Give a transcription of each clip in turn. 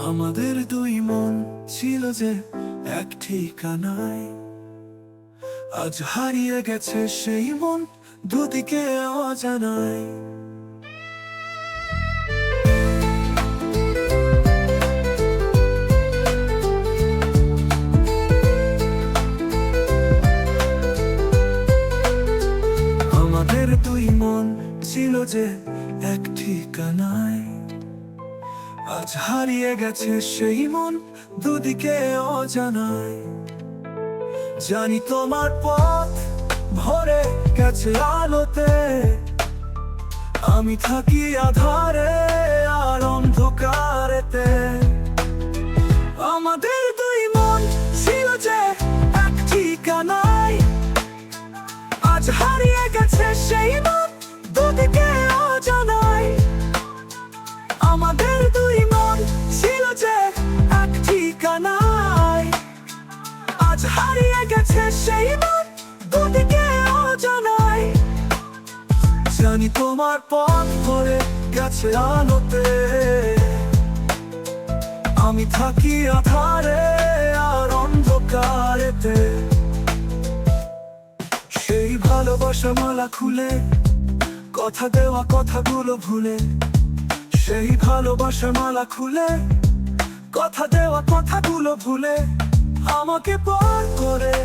আমাদের দুই মন ছিল যে এক ঠিকানায়, আজ হারিয়ে গেছে সেই মন দুদিকে অজানায়। আমাদের দুই মন ছিল যে এক ঠিকানায়, আজ হারিয়ে গেছে সেই মন দুদিকে অজানায়। জানি তোমার পথ ভরে গেছে আলোতে, আমি থাকি আধারে আর অন্ধকারেতে। আমাদের দুই মন ছিল যে এক ঠিকানায়, আজ হারিয়ে গেছে সেই মন দুদিকে অজানায়। আমাদের দুই মন ছিল যে এক ঠিকানায়, আজ হারিয়ে গেছে সেই মন দুদিকে অজানায়। জানি তোমার পথ ভরে গেছে আলোতে, আমি থাকি আধারে আর অন্ধকারেতে। সেই ভালোবাসা মালা খুলে, কথা দেওয়া কথাগুলো ভুলে। সেই ভালোবাসা মালা খুলে, কথা দেওয়া কথাগুলো ভুলে। আমাকে পার করে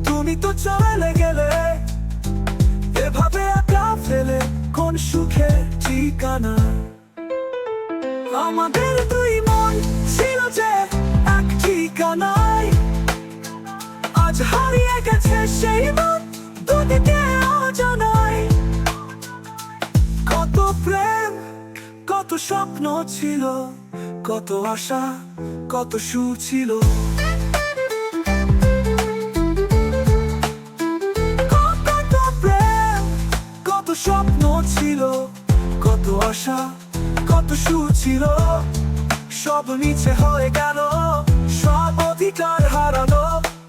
তুমি তো চলে গেলে, এভাবে একা ফেলে কোন সুখে ঠিকানা। আমাদের দুই মন ছিল যে এক ঠিকানায়, আজ হারিয়ে গেছে সেই মন দুদিকে অজানায়। কত প্রেম, কত স্বপ্ন ছিল, কত আশা, কত সুর ছিল। কত প্রেম, কত স্বপ্ন ছিল, কত আশা, কত সুর ছিল। সব মিছে হয়ে গেল, সব অধিকার হারালো।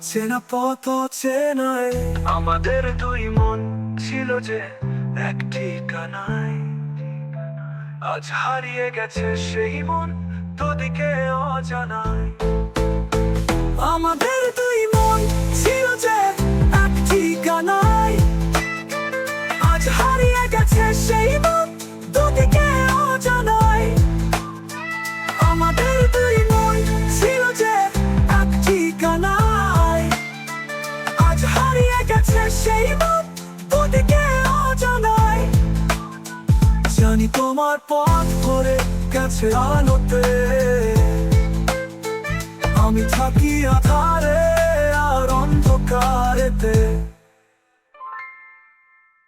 চেনা পথ চেনায়, আমাদের দুই মন ছিল যে এক ঠিকানায়, আজ হারিয়ে গেছে সেই মন দুদিকে অজানায়। আমাদের দুই মন ছিল যে এক ঠিকানায়, আজ হারিয়ে গেছে সেই মন দুদিকে অজানায়। আমাদের দুই মন ছিল যে এক ঠিকানায়, আজ হারিয়ে গেছে সেই মন দুদিকে অজানায়। জানি তোমার পথ ভরে গেছে আলোতে, আমি থাকি আধারে।